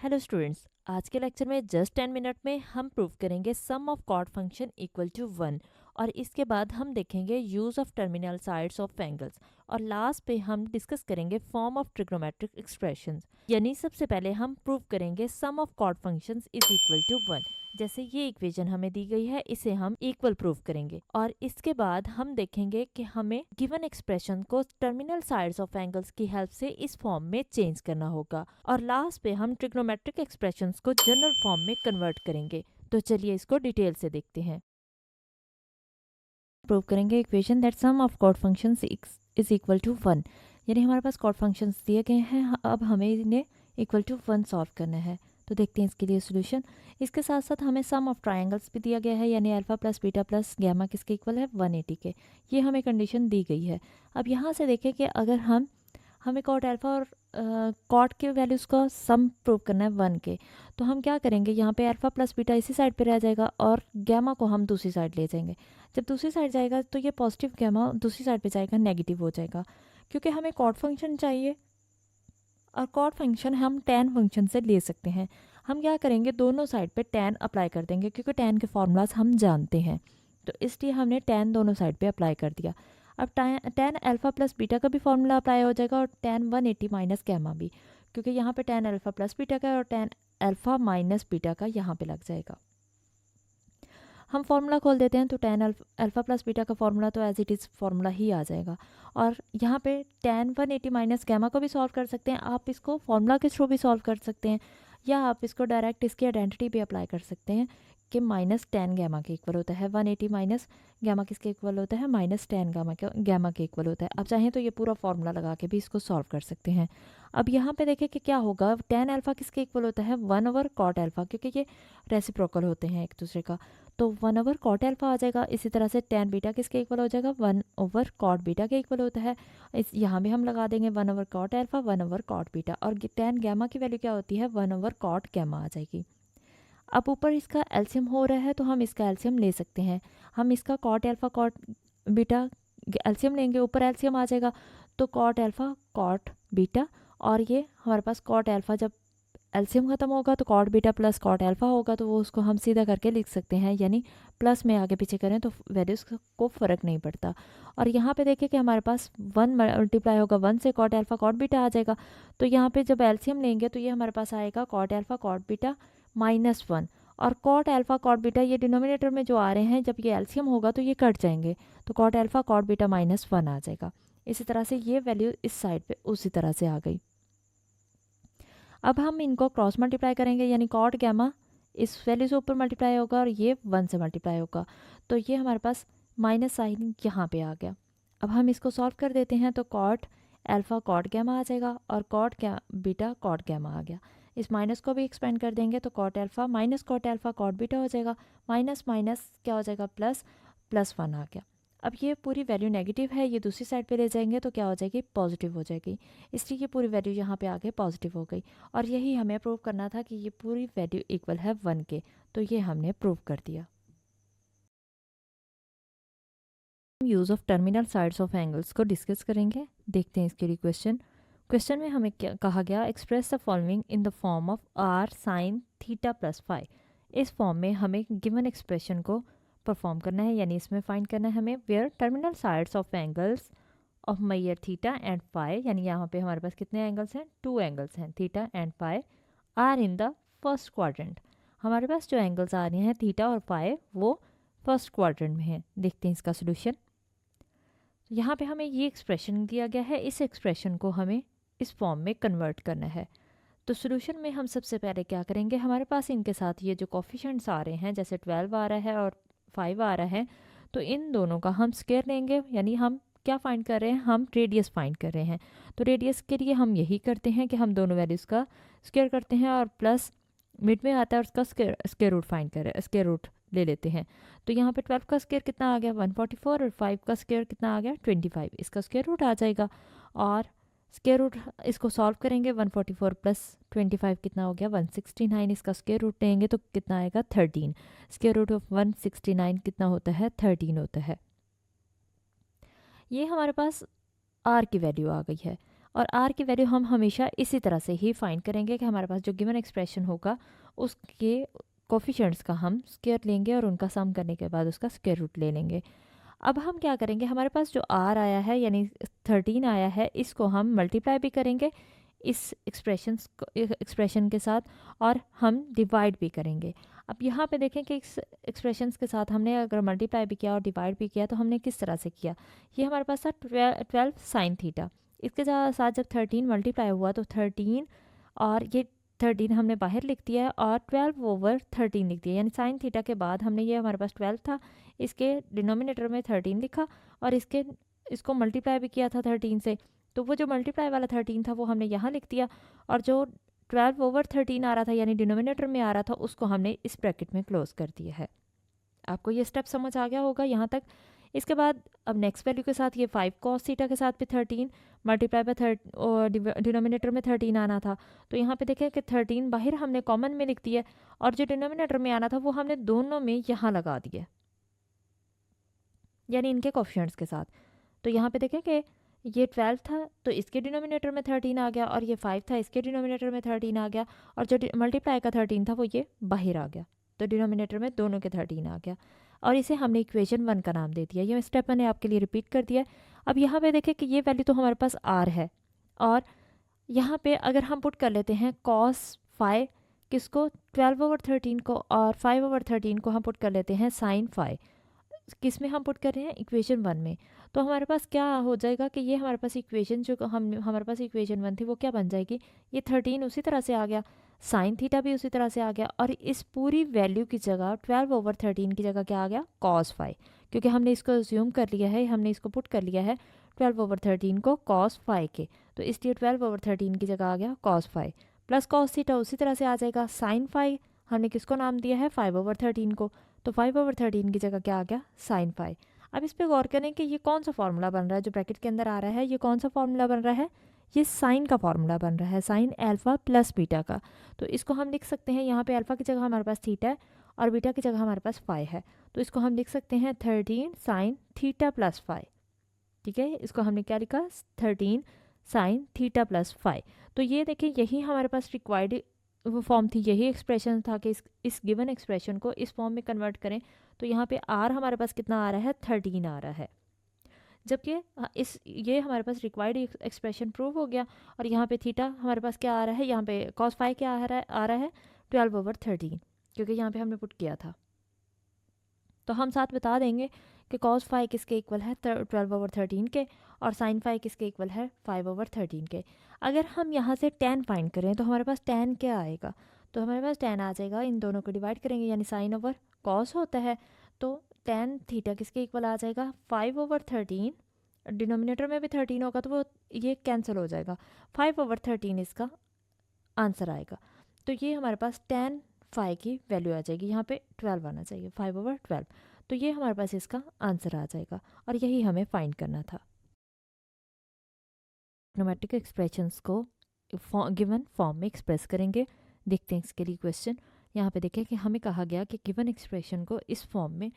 Hello students, आज के lecture में जस्ट 10 मिनट में हम प्रूव करेंगे sum of chord function equal to 1 और इसके बाद हम देखेंगे use of terminal sides of angles और लास्ट पे हम डिस्कस करेंगे फॉर्म ऑफ ट्रिग्नोमेट्रिक एक्सप्रेशंस। यानी सबसे पहले हम प्रूव करेंगे sum of chord functions is equal to 1। जैसे ये इक्वेशन हमें दी गई है, इसे हम इक्वल प्रूव करेंगे और इसके बाद हम देखेंगे कि हमें गिवन एक्सप्रेशन को टर्मिनल साइड्स ऑफ एंगल्स की हेल्प से इस फॉर्म में चेंज करना होगा और लास्ट पे हम ट्रिग्नोमेट्रिक एक्सप्रेशंस को जनरल फॉर्म में कन्वर्ट करेंगे। तो चलिए इसको डिटेल से देखते हैं। प्रूव करेंगे equation that sum of chord functions is equal to 1। यानी हमारे पास कॉर्ड फंक्शंस दिए गए हैं, अब हमें इन्हें इक्वल टू 1 सॉल्व करना है। तो देखते हैं इसके लिए सोल्यूशन। इसके साथ साथ हमें सम ऑफ ट्रायंगल्स भी दिया गया है, यानी alpha plus beta plus gamma किसके इक्वल है 180 के। ये हमें कंडीशन दी गई है। अब यहाँ से देखें कि अगर हमें कॉट अल्फा और कॉट के वैल्यूज़ का सम प्रूव करना है 1 के, तो हम क्या करेंगे, यहाँ पे अल्फा प्लस बीटा इसी साइड पे रह जाएगा और गैमा को हम दूसरी साइड ले जाएंगे। जब दूसरी साइड जाएगा तो ये पॉजिटिव गैमा दूसरी साइड पे जाएगा, नेगेटिव हो जाएगा। क्योंकि हमें कॉट फंक्शन चाहिए और कॉट फंक्शन हम tan फंक्शन से ले सकते हैं। हम क्या करेंगे, दोनों साइड पे tan अप्लाई कर देंगे क्योंकि tan के फॉर्मूलाज हम जानते हैं, तो इसलिए हमने tan दोनों साइड पे अप्लाई कर दिया। अब tan अल्फा प्लस बीटा का भी फॉर्मूला अप्लाई हो जाएगा और tan 180 माइनस गैमा भी, क्योंकि यहाँ पे tan अल्फा प्लस बीटा का और tan अल्फा माइनस बीटा का यहाँ पे लग जाएगा। हम फॉर्मूला खोल देते हैं तो tan अल्फा प्लस बीटा का फॉर्मूला तो एज इट इज़ फॉर्मूला ही आ जाएगा। और यहाँ पे tan 180 माइनस गैमा को भी सॉल्व कर सकते हैं, आप इसको फॉर्मूला के थ्रू भी सॉल्व कर सकते हैं, या आप इसको डायरेक्ट इसकी आइडेंटिटी भी अप्लाई कर सकते हैं कि माइनस tan गैमा के इक्वल होता है। 180 माइनस गैमा किसके इक्वल होता है, माइनस tan गैमा के इक्वल होता है। अब चाहें तो ये पूरा फॉर्मूला लगा के भी इसको सॉल्व कर सकते हैं। अब यहाँ पे देखें कि क्या होगा, tan अल्फा किसके इक्वल होता है 1 ओवर कॉट अल्फा, क्योंकि ये रेसिप्रोकल होते हैं एक दूसरे का, तो 1 ओवर कॉट अल्फा आ जाएगा। इसी तरह से tan बीटा किसके इक्वल हो जाएगा, 1 ओवर कॉट बीटा के इक्वल होता है। इस यहाँ भी हम लगा देंगे 1 over cot alpha 1 over cot beta, और tan गैमा की वैल्यू क्या होती है 1 ओवर कॉट गैमा आ जाएगी। अब ऊपर इसका एलसीएम हो रहा है तो हम इसका एलसीएम ले सकते हैं। हम इसका cot alpha cot beta LCM लेंगे, ऊपर एलसीएम आ जाएगा, तो कॉट अल्फा कॉट बीटा, और ये हमारे पास कॉट अल्फा जब एलसीएम खत्म होगा तो cot beta plus cot alpha होगा, तो वो उसको हम सीधा करके लिख सकते हैं, यानी प्लस में आगे पीछे करें तो वैल्यूज़ को फ़र्क नहीं पड़ता। और यहाँ पे देखिए कि हमारे पास 1 मल्टीप्लाई होगा 1 से, कॉट अल्फा कॉट बीटा आ जाएगा। तो यहाँ पे जब एलसीएम लेंगे तो ये हमारे पास आएगा कॉट अल्फा कॉट बीटा -1, और कॉट अल्फा कॉट बीटा ये डिनोमिनेटर में जो आ रहे हैं, जब ये एलसीएम होगा तो ये कट जाएंगे, तो कॉट अल्फा कॉट बीटा -1 आ जाएगा। इसी तरह से ये वैल्यू इस साइड पे उसी तरह से आ गई। अब हम इनको क्रॉस मल्टीप्लाई करेंगे, यानी कॉट गैमा इस वैल्यू से ऊपर मल्टीप्लाई होगा और ये 1 से मल्टीप्लाई होगा, तो ये हमारे पास माइनस साइन यहाँ पे आ गया। अब हम इसको सॉल्व कर देते हैं तो कॉट अल्फा कॉट गैमा आ जाएगा और कॉट बीटा कॉट गैमा आ गया। इस माइनस को भी एक्सपेंड कर देंगे तो cot alpha minus cot alpha cot beta हो जाएगा, माइनस माइनस क्या हो जाएगा प्लस, +1 आ गया। अब ये पूरी वैल्यू नेगेटिव है, ये दूसरी साइड पे ले जाएंगे तो क्या हो जाएगी, पॉजिटिव हो जाएगी, इसलिए ये पूरी वैल्यू यहाँ पे आके पॉजिटिव हो गई। और यही हमें प्रूव करना था कि ये पूरी वैल्यू इक्वल है 1 के, तो ये हमने प्रूव कर दिया। Use of terminal sides of angles को डिस्कस करेंगे। देखते हैं इसके लिए क्वेश्चन में हमें क्या कहा गया, express the following in the form of r sin theta +φ। इस फॉर्म में हमें गिवन एक्सप्रेशन को परफॉर्म करना है, यानी इसमें फाइंड करना है हमें where terminal sides of angles of measure theta and phi, यानी यहाँ पे हमारे पास कितने एंगल्स हैं, 2 एंगल्स हैं, theta and phi, are in the first quadrant. हमारे पास जो एंगल्स आ रहे हैं थीटा और फाई वो फर्स्ट क्वाड्रेंट में हैं। देखते हैं इसका सोल्यूशन। यहाँ पे हमें ये एक्सप्रेशन दिया गया है, इस एक्सप्रेशन को हमें इस फॉर्म में कन्वर्ट करना है। तो सोल्यूशन में हम सबसे पहले क्या करेंगे, हमारे पास इनके साथ ये जो कोफिशिएंट्स आ रहे हैं, जैसे 12 आ रहा है और 5 आ रहा है, तो इन दोनों का हम स्क्वायर लेंगे, यानी हम क्या फाइंड कर रहे हैं, हम रेडियस फाइंड कर रहे हैं। तो रेडियस के लिए हम यही करते हैं कि हम दोनों वैल्यूज़ का स्क्वायर करते हैं और प्लस मिड में आता है और उसका स्क्वायर रूट फाइंड कर स्क्वायर रूट ले लेते हैं। तो यहाँ पे 12 का स्क्वायर कितना आ गया 144, और 5 का स्क्वायर कितना आ गया 25, इसका स्क्वायर रूट आ जाएगा। और स्क्वायर रूट इसको सॉल्व करेंगे, 144 प्लस 25 कितना हो गया 169, इसका स्क्वायर रूट लेंगे तो कितना आएगा 13। स्क्वायर रूट ऑफ 169 कितना होता है 13 होता है। ये हमारे पास आर की वैल्यू आ गई है। और आर की वैल्यू हम हमेशा इसी तरह से ही फाइंड करेंगे कि हमारे पास जो गिवन एक्सप्रेशन होगा उसके कोफिशिएंट्स का हम स्क्वायर लेंगे और उनका सम करने के बाद उसका स्क्वायर रूट ले लेंगे। अब हम क्या करेंगे, हमारे पास जो आर आया है यानी 13 आया है, इसको हम मल्टीप्लाई भी करेंगे इस एक्सप्रेशन के साथ और हम डिवाइड भी करेंगे। अब यहाँ पे देखें कि इस एक्सप्रेशंस के साथ हमने अगर मल्टीप्लाई भी किया और डिवाइड भी किया तो हमने किस तरह से किया। ये हमारे पास था 12 साइन थीटा, इसके साथ जब 13 मल्टीप्लाई हुआ तो 13 और ये 13 हमने बाहर लिख दिया है और 12/13 लिख दिया, यानी साइन थीटा के बाद हमने ये हमारे पास 12 था, इसके डिनोमिनेटर में 13 लिखा और इसको मल्टीप्लाई भी किया था 13 से, तो वो जो मल्टीप्लाई वाला 13 था वो हमने यहाँ लिख दिया और जो 12/13 आ रहा था यानी डिनोमिनेटर में आ रहा था उसको हमने इस ब्रैकेट में क्लोज कर दिया है। आपको ये स्टेप समझ आ गया होगा यहाँ तक। इसके बाद अब नेक्स्ट वैल्यू के साथ ये 5 cos थीटा के साथ भी 13 मल्टीप्लाई बाय डिनोमिनेटर में 13 आना था, तो यहाँ पे देखें कि 13 बाहर हमने कॉमन में लिख दिया और जो डिनोमिनेटर में आना था वो हमने दोनों में यहाँ लगा दिया, यानी इनके कोफिशिएंट्स के साथ। तो यहाँ पे देखें कि ये 12 था तो इसके डिनोमिनेटर में 13 आ गया और ये 5 था इसके डिनोमिनेटर में 13 आ गया और जो मल्टीप्लाई का 13 था वो ये बाहर आ गया, तो डिनोमिनेटर में दोनों के 13 आ गया और इसे हमने इक्वेशन 1 का नाम दे दिया। ये स्टेप मैंने आपके लिए रिपीट कर दिया। अब यहाँ पे देखें कि ये वैल्यू तो हमारे पास आर है और यहाँ पे अगर हम पुट कर लेते हैं cos 5 किसको 12/13 को और 5/13 को हम पुट कर लेते हैं sin 5, किस में हम पुट कर रहे हैं इक्वेशन 1 में, तो हमारे पास क्या हो जाएगा कि ये हमारे पास इक्वेशन जो हमारे पास इक्वेशन 1 थी वो क्या बन जाएगी, ये 13 उसी तरह से आ गया, साइन थीटा भी उसी तरह से आ गया और इस पूरी वैल्यू की जगह 12/13 की जगह क्या आ गया cos 5, क्योंकि हमने इसको अज्यूम कर लिया है, हमने इसको पुट कर लिया है 12/13 को cos 5 के, तो इसलिए 12/13 की जगह आ गया cos 5 प्लस cos थीटा उसी तरह से आ जाएगा sin 5, हमने किसको नाम दिया है 5/13 को, तो 5/13 की जगह क्या आ गया sin 5। अब इस पे गौर करें कि ये कौन सा फॉर्मूला बन रहा है जो ब्रैकेट के अंदर आ रहा है, ये कौन सा फॉर्मूला बन रहा है, ये साइन का फॉर्मूला बन रहा है, साइन अल्फा प्लस बीटा का। तो इसको हम लिख सकते हैं, यहाँ पे अल्फा की जगह हमारे पास थीटा है और बीटा की जगह हमारे पास 5 है, तो इसको हम लिख सकते हैं 13 साइन थीटा प्लस 5। ठीक है, इसको हमने क्या लिखा 13 साइन थीटा प्लस 5। तो ये देखिए यही हमारे पास रिक्वायर्ड वो फॉर्म थी, यही एक्सप्रेशन था कि इस गिवन एक्सप्रेशन को इस फॉर्म में कन्वर्ट करें। तो यहाँ पे आर हमारे पास कितना आ रहा है 13 आ रहा है, जबकि ये हमारे पास रिक्वायर्ड एक्सप्रेशन प्रूव हो गया और यहाँ पे थीटा हमारे पास क्या आ रहा है, यहाँ पे cos 5 क्या आ रहा है 12/13, क्योंकि यहाँ पे हमने पुट किया था। तो हम साथ बता देंगे कि cos 5 किसके इक्वल है 12/13 के और sin 5 किसके इक्वल है 5/13 के। अगर हम यहाँ से tan फाइंड करें तो हमारे पास tan क्या आएगा, तो हमारे पास tan आ जाएगा, इन दोनों को डिवाइड करेंगे यानी sin ओवर cos होता है, तो tan थीटा किसके इक्वल आ जाएगा 5/13, डिनोमिनेटर में भी 13 होगा तो वो ये कैंसिल हो जाएगा, 5/13 इसका आंसर आएगा। तो ये हमारे पास tan 5 की वैल्यू आ जाएगी, यहाँ पे 12 आना चाहिए 5/12, तो ये हमारे पास इसका आंसर आ जाएगा और यही हमें फाइंड करना था। ट्रिग्नोमेट्रिक एक्सप्रेशंस को गिवन फॉर्म में एक्सप्रेस करेंगे। देखते हैं इसके लिए क्वेश्चन। यहाँ पे देखें कि हमें कहा गया कि गिवन एक्सप्रेशन को इस फॉर्म में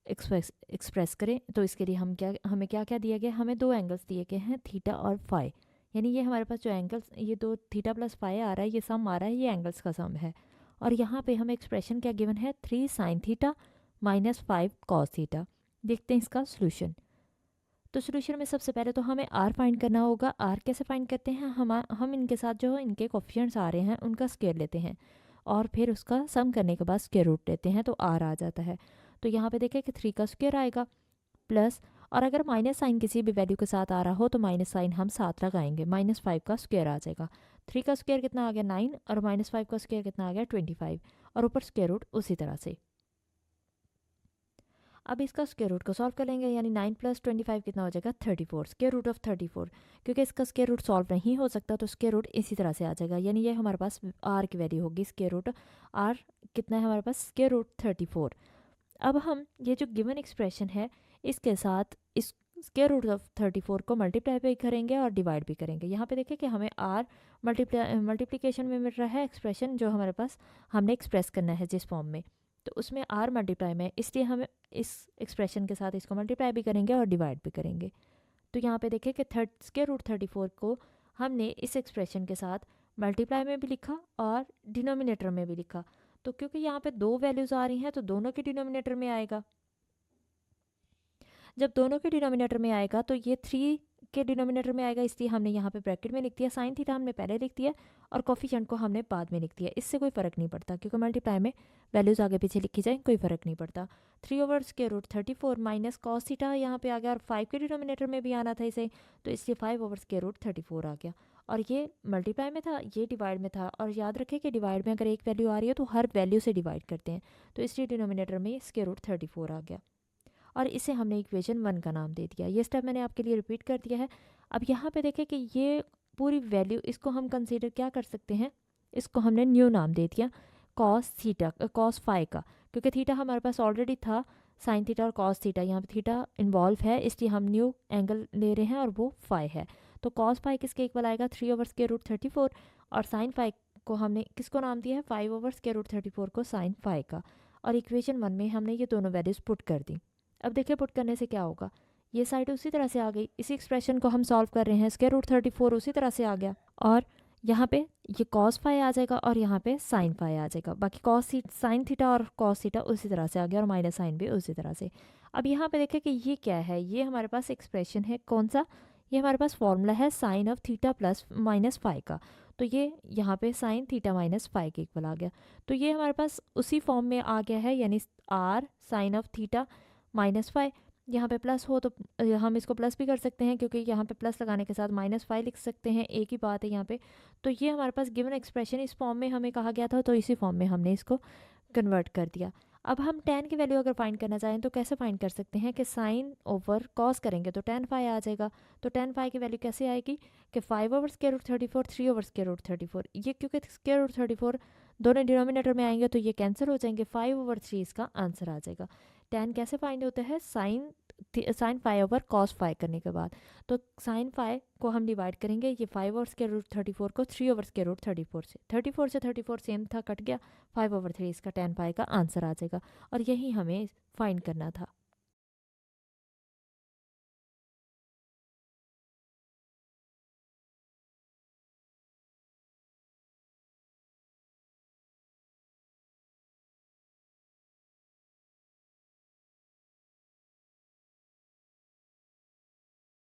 एक्सप्रेस करें, तो इसके लिए हमें क्या क्या दिया गया, हमें दो एंगल्स दिए गए हैं थीटा और फाई, यानी ये हमारे पास जो एंगल्स ये दो थीटा प्लस फाई आ रहा है, ये सम आ रहा है, ये एंगल्स का सम है। और यहाँ पे हमें एक्सप्रेशन क्या गिवन है 3 sign theta minus 5 cos theta. देखते हैं इसका सोल्यूशन। तो सोल्यूशन में सबसे पहले तो हमें आर फाइंड करना होगा। आर कैसे फाइंड करते हैं, हम इनके साथ जो इनके कोफिशिएंट्स आ रहे हैं उनका स्क्वायर लेते हैं और फिर उसका सम करने के बाद स्क्वायर रूट लेते हैं तो आर आ जाता है। तो यहाँ पे देखें कि 3 का स्क्वायर आएगा प्लस, और अगर माइनस साइन किसी भी वैल्यू के साथ आ रहा हो तो माइनस साइन हम साथ लगाएंगे, -5 का स्क्वायर आ जाएगा। 3 का स्क्वायर कितना आ गया 9 और -5 का स्क्वायर कितना आ गया 25 और ऊपर स्क्वायर रूट उसी तरह से। अब इसका स्क्वायर रूट को सॉल्व कर लेंगे, यानी 9 + 25 कितना हो जाएगा 34, स्क्वायर रूट ऑफ 34। क्योंकि इसका स्क्वायर रूट सॉल्व नहीं हो सकता तो स्क्वायर रूट इसी तरह से आ जाएगा, यानी ये हमारे पास आर की वैल्यू होगी। स्क्वायर रूट आर कितना है हमारे पास स्क्वायर रूट 34। अब हम ये जो गिवन एक्सप्रेशन है इसके साथ इस स्क्वायर रूट ऑफ 34 को मल्टीप्लाई भी करेंगे और डिवाइड भी करेंगे। यहाँ पे देखें कि हमें आर मल्टीप्लिकेशन में मिल रहा है एक्सप्रेशन जो हमारे पास हमने एक्सप्रेस करना है जिस फॉर्म में, तो उसमें आर मल्टीप्लाई में, इसलिए हम इस एक्सप्रेशन के साथ इसको मल्टीप्लाई भी करेंगे और डिवाइड भी करेंगे। तो यहाँ पे देखें कि स्क्वायर रूट 34 को हमने इस एक्सप्रेशन के साथ मल्टीप्लाई में भी लिखा और डिनोमिनेटर में भी लिखा। तो क्योंकि यहाँ पे दो वैल्यूज़ आ रही हैं तो दोनों के डिनोमिनेटर में आएगा। जब दोनों के डिनोमिनेटर में आएगा तो ये 3 के डिनोमिनेटर में आएगा, इसलिए हमने यहाँ पे ब्रैकेट में लिख दिया। साइन थीटा हमने पहले लिख दिया और कोफिशिएंट को हमने बाद में लिख दिया। इससे कोई फ़र्क नहीं पड़ता क्योंकि मल्टीप्लाई में वैल्यूज़ आगे पीछे लिखी जाए, कोई फ़र्क नहीं पड़ता। 3/√34 माइनस कॉस थीटा यहाँ पे आ गया और 5 के डिनोमिनेटर में भी आना था इसे, तो इसलिए 5/√34 आ गया। और ये मल्टीप्लाई में था, ये डिवाइड में था। और याद रखें कि डिवाइड में अगर एक वैल्यू आ रही है तो हर वैल्यू से डिवाइड करते हैं, तो इसलिए डिनोमिनेटर में √34 आ गया और इसे हमने इक्वेशन 1 का नाम दे दिया। ये स्टेप मैंने आपके लिए रिपीट कर दिया है। अब यहाँ पे देखें कि ये पूरी वैल्यू, इसको हम कंसीडर क्या कर सकते हैं, इसको हमने न्यू नाम दे दिया cos फाई का, क्योंकि थीटा हमारे पास ऑलरेडी था, साइन थीटा और कॉस थीटा, यहाँ पे थीटा इन्वॉल्व है, इसलिए हम न्यू एंगल ले रहे हैं और वो फाई है। तो कॉस फाई किसके इक्वल आएगा, 3/√34 और साइन फाई को हमने किसको नाम दिया है, 5/√34 को साइन फाई का। और इक्वेशन 1 में हमने ये दोनों वैल्यूज़ पुट कर दी। अब देखिए पुट करने से क्या होगा, ये साइड उसी तरह से आ गई, इसी एक्सप्रेशन को हम सॉल्व कर रहे हैं, √34 उसी तरह से आ गया और यहाँ पे ये कॉस फाई आ जाएगा और यहाँ पे साइन फाई आ जाएगा। बाकी साइन थीटा और कॉस थीटा उसी तरह से आ गया और माइनस साइन भी उसी तरह से। अब यहाँ पे देखें कि ये क्या है, ये हमारे पास एक्सप्रेशन है कौन सा, ये हमारे पास फॉर्मूला है sine of theta plus minus phi का। तो ये यहाँ पे साइन थीटा माइनस फाई के इक्वल आ गया। तो ये हमारे पास उसी फॉर्म में आ गया है, यानी r sine of theta minus phi. यहाँ पे प्लस हो तो हम इसको प्लस भी कर सकते हैं, क्योंकि यहाँ पे प्लस लगाने के साथ माइनस फाई लिख सकते हैं, एक ही बात है यहाँ पे। तो ये हमारे पास गिवन एक्सप्रेशन इस फॉर्म में हमें कहा गया था, तो इसी फॉर्म में हमने इसको कन्वर्ट कर दिया। अब हम tan की वैल्यू अगर फाइंड करना चाहें तो कैसे फाइंड कर सकते हैं कि साइन ओवर कॉस करेंगे तो tan फाई आ जाएगा। तो tan फाई की वैल्यू कैसे आएगी कि 5/√34 3/√34, ये क्योंकि √34 दोनों डिनोमिनेटर में आएंगे तो ये कैंसिल हो जाएंगे, 5/3 इसका आंसर आ जाएगा। tan कैसे फाइंड होता है, sine phi over cos phi करने के बाद। तो साइन फाई को हम डिवाइड करेंगे, ये 5/√34 को 3/√34 से, 34 सेम था, कट गया, 5/3 इसका tan फाई का आंसर आ जाएगा। और यही हमें फाइंड करना था।